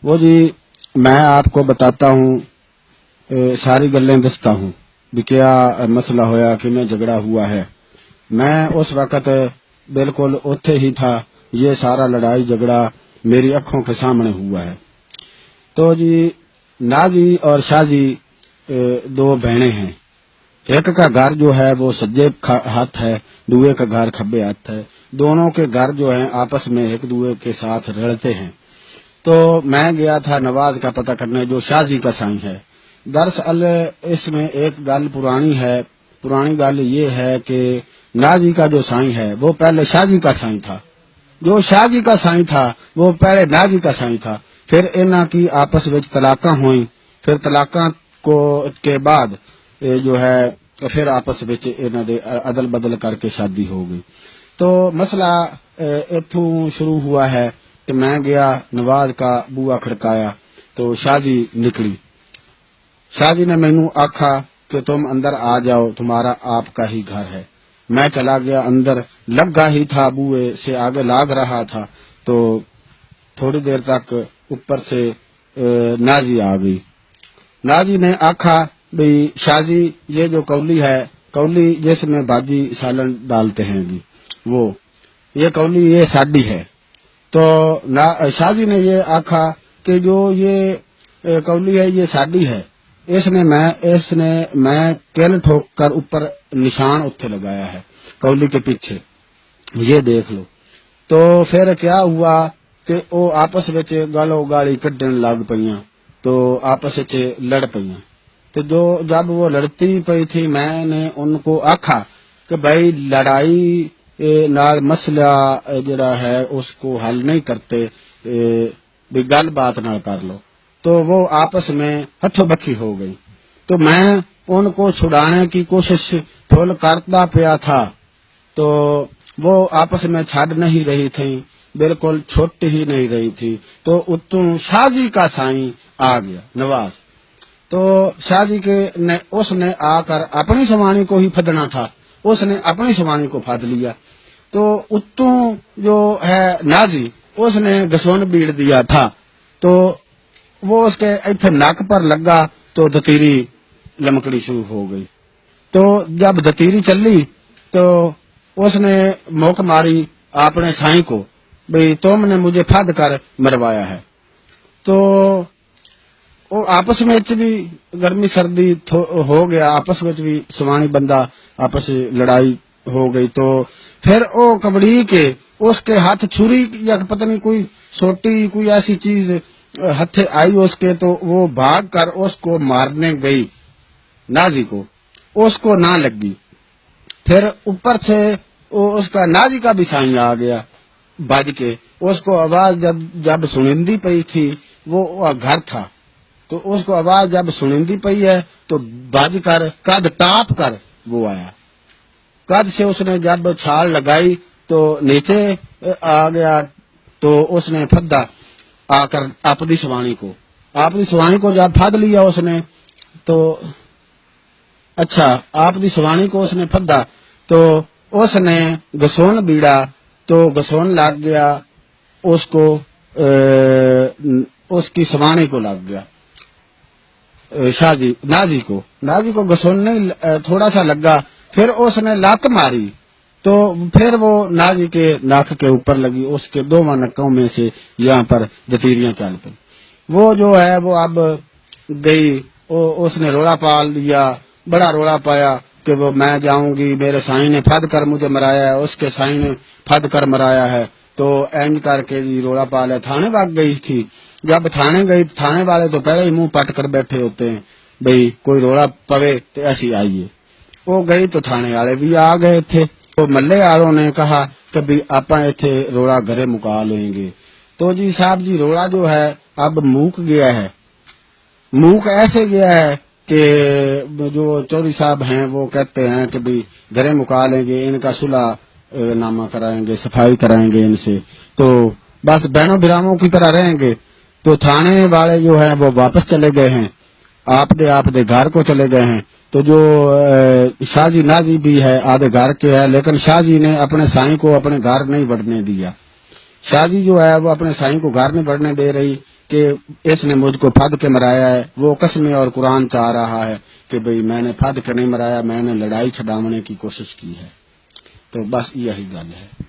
وہ جی میں آپ کو بتاتا ہوں، ساری گلیں دستا ہوں بھی کیا مسئلہ ہویا کہ میں جھگڑا ہوا ہے۔ میں اس وقت بالکل اوتھے ہی تھا، یہ سارا لڑائی جھگڑا میری آنکھوں کے سامنے ہوا ہے۔ تو جی نازی اور شازی دو بہنیں ہیں، ایک کا گھر جو ہے وہ سجے ہاتھ ہے، دوے کا گھر کھبے ہاتھ ہے، دونوں کے گھر جو ہیں آپس میں ایک دوے کے ساتھ رلتے ہیں۔ تو میں گیا تھا نواز کا پتہ کرنے جو شازی کا سائیں ہے۔ دراصل اس میں ایک گل پرانی گل یہ ہے کہ نازی کا جو سائیں ہے وہ پہلے شازی کا سائیں تھا، جو شازی کا سائیں تھا وہ پہلے نازی کا سائیں تھا۔ پھر انہاں کی آپس وچ طلاقاں ہوئیں، پھر طلاقاں کے بعد جو ہے پھر آپس وچ انہاں دے عدل بدل کر کے شادی ہو گئی۔ تو مسئلہ اتھوں شروع ہوا ہے کہ میں گیا نواز کا بوا کھڑکایا تو شازی نکلی۔ شازی نے مینوں آکھا کہ تم اندر آ جاؤ، تمہارا آپ کا ہی گھر ہے۔ میں چلا گیا اندر، لگا ہی تھا بوئے سے آگے لاگ رہا تھا تو تھوڑی دیر تک اوپر سے نازی آ گئی۔ نازی نے آکھا بھی شازی یہ جو کولی ہے، کولی جس میں باجی سالن ڈالتے ہیں جی، وہ یہ کولی یہ ساڈی ہے۔ تو شازی نے یہ آکھا کہ جو یہ کولی ہے یہ ساڈی ہے، اس نے میں کل ٹھوک کر اوپر نشان اتھے لگایا ہے کولی کے پیچھے، یہ دیکھ لو۔ تو پھر کیا ہوا کہ وہ آپس وچ گالو گالی کڈن لگ پئیاں، تو آپس وچ لڑ پئیاں۔ تو جب وہ لڑتی پئی تھی میں نے ان کو آکھا کہ بھائی لڑائی نال مسئلہ جڑا ہے اس کو حل نہیں کرتے، بھی گل بات نہ کر لو۔ تو وہ آپس میں ہتھوں بکھی ہو گئی۔ تو میں ان کو چھڑانے کی کوشش پھل کرتا پیا تھا تو وہ آپس میں چھڑ نہیں رہی تھی، بالکل چھٹ ہی نہیں رہی تھی۔ تو اتوں شازی کا سائیں آ گیا نواز، تو شازی اس نے آ کر اپنی سوانی کو ہی پھدنا تھا، اس نے اپنی سوانی کو پھد لیا۔ تو اتوں جو ہے نازی اس نے گسون بیڑ دیا تھا، تو وہ اس کے ایتھے ناک پر لگا تو دتیری لمکڑی شروع ہو گئی۔ تو جب دتیری چلی تو اس نے موک ماری اپنے سائیں کو بھئی تم نے مجھے پھد کر مروایا ہے۔ تو وہ آپس میں بھی گرمی سردی ہو گیا، آپس میں بھی سوانی بندہ آپس لڑائی ہو گئی۔ تو پھر وہ کبڑی کے اس کے ہاتھ چھری یا پتہ نہیں کوئی سوٹی کوئی ایسی چیز ہتھے آئی اس کے، تو وہ بھاگ کر اس کو مارنے گئی نازی کو، اس کو نہ لگی۔ پھر اوپر سے اس کا نازی کا بھی سائیں آ گیا بج کے، اس کو آواز جب سنندی پئی تھی، وہ گھر تھا تو اس کو آواز جب سنندی پئی ہے تو بج کر قد ٹاپ کر وہ آیا، قد سے اس نے جب چھال لگائی تو نیچے آ گیا، تو اس نے پھدا آ کر اپنی سوانی کو جب پھد لیا اس نے، تو اچھا اپنی سوانی کو اس نے پھدا تو اس نے گسون بیڑا تو گسون لگ گیا اس کو، اس کی سوانی کو لگ گیا نازی کو گسون نہیں تھوڑا سا لگا، پھر اس نے لت ماری تو پھر وہ نازی کے ناک کے اوپر لگی، اس کے دو نکوں میں سے یہاں پر دتیریاں چل پئی۔ وہ جو ہے وہ اب گئی، اس نے روڑا پال لیا، بڑا روڑا پایا کہ وہ میں جاؤں گی، میرے سائیں نے پھد کر مجھے مرایا ہے، اس کے سائیں نے پھد کر مرایا ہے۔ تو اینج کر کے جی روڑا پالا، تھانے بھاگ گئی تھی۔ جب تھانے گئی تھانے والے تو پہلے ہی منہ پٹ کر بیٹھے ہوتے ہیں بھئی کوئی روڑا پوے تو ایسی آئیے۔ وہ گئی تو تھانے والے بھی آ گئے تھے، تو محلے والوں نے کہا کہ بھی آپاں ایتھے روڑا گھرے مکا لیں گے۔ تو جی صاحب جی روڑا جو ہے اب موک گیا ہے، موک ایسے گیا ہے کہ جو چوری صاحب ہیں وہ کہتے ہیں کہ بھی گھرے مکا لیں گے، ان کا صلح نامہ کرائیں گے، صفائی کرائیں گے ان سے، تو بس بہنوں براموں کی طرح رہیں گے۔ تو تھانے والے جو ہیں وہ واپس چلے گئے ہیں، آپ دے گھر کو چلے گئے ہیں۔ تو جو شازی نازی بھی ہے آدھے گھر کے ہے، لیکن شازی نے اپنے سائیں کو اپنے گھر نہیں بڑھنے دیا۔ شازی جو ہے وہ اپنے سائیں کو گھر نہیں بڑھنے دے رہی، کہ اس نے مجھ کو پھد کے مرایا ہے، وہ قسمیں اور قرآن چاہ رہا ہے کہ بھئی میں نے پھد کے نہیں مرایا، میں نے لڑائی چھڑانے کی کوشش کی ہے. تو بس یہی گل ہے.